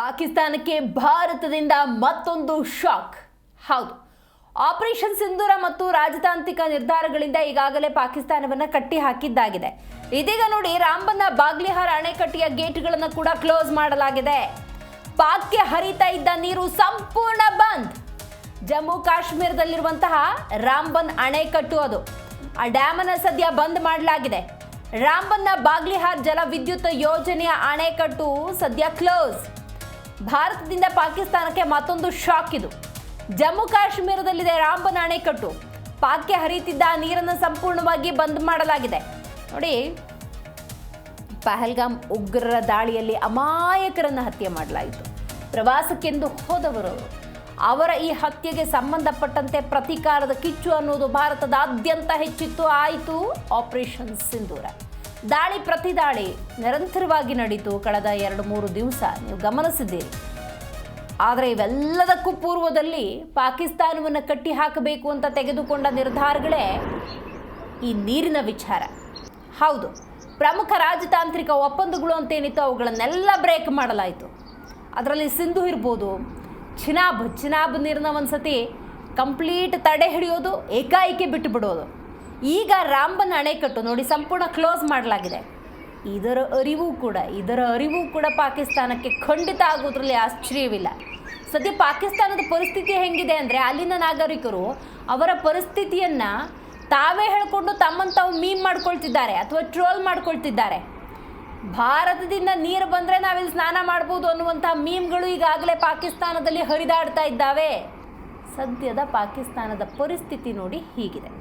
ಪಾಕಿಸ್ತಾನಕ್ಕೆ ಭಾರತದಿಂದ ಮತ್ತೊಂದು ಶಾಕ್. ಹೌದು, ಆಪರೇಷನ್ ಸಿಂಧೂರ ಮತ್ತು ರಾಜತಾಂತ್ರಿಕ ನಿರ್ಧಾರಗಳಿಂದ ಈಗಾಗಲೇ ಪಾಕಿಸ್ತಾನವನ್ನು ಕಟ್ಟಿ ಹಾಕಿದ್ದಾಗಿದೆ. ಇದೀಗ ನೋಡಿ, ರಾಂಬನ್ನ ಬಾಗ್ಲಿಹಾರ್ ಅಣೆಕಟ್ಟೆಯ ಗೇಟ್ಗಳನ್ನು ಕೂಡ ಕ್ಲೋಸ್ ಮಾಡಲಾಗಿದೆ. ಪಾಕ್ಗೆ ಹರಿತಾ ಇದ್ದ ನೀರು ಸಂಪೂರ್ಣ ಬಂದ್. ಜಮ್ಮು ಕಾಶ್ಮೀರದಲ್ಲಿರುವಂತಹ ರಾಂಬನ್ ಅಣೆಕಟ್ಟು, ಅದು ಆ ಡ್ಯಾಮನ್ನು ಸದ್ಯ ಬಂದ್ ಮಾಡಲಾಗಿದೆ. ರಾಂಬನ್ನ ಬಾಗ್ಲಿಹಾರ್ ಜಲ ವಿದ್ಯುತ್ ಯೋಜನೆಯ ಅಣೆಕಟ್ಟು ಸದ್ಯ ಕ್ಲೋಸ್. ಭಾರತದಿಂದ ಪಾಕಿಸ್ತಾನಕ್ಕೆ ಮತ್ತೊಂದು ಶಾಕ್ ಇದು. ಜಮ್ಮು ಕಾಶ್ಮೀರದಲ್ಲಿದೆ ರಾಂಬನ್ ಅಣೆಕಟ್ಟು. ಪಾಕ್ಗೆ ಹರಿಯುತ್ತಿದ್ದ ನೀರನ್ನು ಸಂಪೂರ್ಣವಾಗಿ ಬಂದ್ ಮಾಡಲಾಗಿದೆ. ನೋಡಿ, ಪಹಲ್ಗಾಮ್ ಉಗ್ರರ ದಾಳಿಯಲ್ಲಿ ಅಮಾಯಕರನ್ನು ಹತ್ಯೆ ಮಾಡಲಾಯಿತು. ಪ್ರವಾಸಕ್ಕೆಂದು ಹೋದವರು, ಅವರ ಈ ಹತ್ಯೆಗೆ ಸಂಬಂಧಪಟ್ಟಂತೆ ಪ್ರತೀಕಾರದ ಕಿಚ್ಚು ಅನ್ನೋದು ಭಾರತದಾದ್ಯಂತ ಹೆಚ್ಚಿತ್ತು. ಆಯಿತು ಆಪರೇಷನ್ ಸಿಂಧೂರ. ದಾಳಿ ಪ್ರತಿ ದಾಳಿ ನಿರಂತರವಾಗಿ ನಡೀತು ಕಳೆದ 2-3 ದಿವಸ, ನೀವು ಗಮನಿಸಿದ್ದೀರಿ. ಆದರೆ ಇವೆಲ್ಲದಕ್ಕೂ ಪೂರ್ವದಲ್ಲಿ ಪಾಕಿಸ್ತಾನವನ್ನು ಕಟ್ಟಿ ಹಾಕಬೇಕು ಅಂತ ತೆಗೆದುಕೊಂಡ ನಿರ್ಧಾರಗಳೇ ಈ ನೀರಿನ ವಿಚಾರ. ಹೌದು, ಪ್ರಮುಖ ರಾಜತಾಂತ್ರಿಕ ಒಪ್ಪಂದಗಳು ಅಂತೇನಿತ್ತು ಅವುಗಳನ್ನೆಲ್ಲ ಬ್ರೇಕ್ ಮಾಡಲಾಯಿತು. ಅದರಲ್ಲಿ ಸಿಂಧು ಇರ್ಬೋದು, ಚಿನಾಬ್ ನೀರನ್ನ ಒಂದ್ಸತಿ ಕಂಪ್ಲೀಟ್ ತಡೆ ಹಿಡಿಯೋದು, ಏಕಾಏಕಿ ಬಿಟ್ಟು ಬಿಡೋದು. ಈಗ ರಾಂಬನ್ ಅಣೆಕಟ್ಟು ನೋಡಿ ಸಂಪೂರ್ಣ ಕ್ಲೋಸ್ ಮಾಡಲಾಗಿದೆ. ಇದರ ಅರಿವು ಕೂಡ ಪಾಕಿಸ್ತಾನಕ್ಕೆ ಖಂಡಿತ ಆಗೋದ್ರಲ್ಲಿ ಆಶ್ಚರ್ಯವಿಲ್ಲ. ಸದ್ಯ ಪಾಕಿಸ್ತಾನದ ಪರಿಸ್ಥಿತಿ ಹೆಂಗಿದೆ ಅಂದರೆ, ಅಲ್ಲಿನ ನಾಗರಿಕರು ಅವರ ಪರಿಸ್ಥಿತಿಯನ್ನು ತಾವೇ ಹೇಳಿಕೊಂಡು ತಮ್ಮನ್ನು ತಾವು ಮೀಮ್ ಮಾಡ್ಕೊಳ್ತಿದ್ದಾರೆ ಅಥವಾ ಟ್ರೋಲ್ ಮಾಡ್ಕೊಳ್ತಿದ್ದಾರೆ. ಭಾರತದಿಂದ ನೀರು ಬಂದರೆ ನಾವಿಲ್ಲಿ ಸ್ನಾನ ಮಾಡ್ಬೋದು ಅನ್ನುವಂಥ ಮೀಮ್ಗಳು ಈಗಾಗಲೇ ಪಾಕಿಸ್ತಾನದಲ್ಲಿ ಹರಿದಾಡ್ತಾ ಇದ್ದಾವೆ. ಸದ್ಯದ ಪಾಕಿಸ್ತಾನದ ಪರಿಸ್ಥಿತಿ ನೋಡಿ ಹೀಗಿದೆ.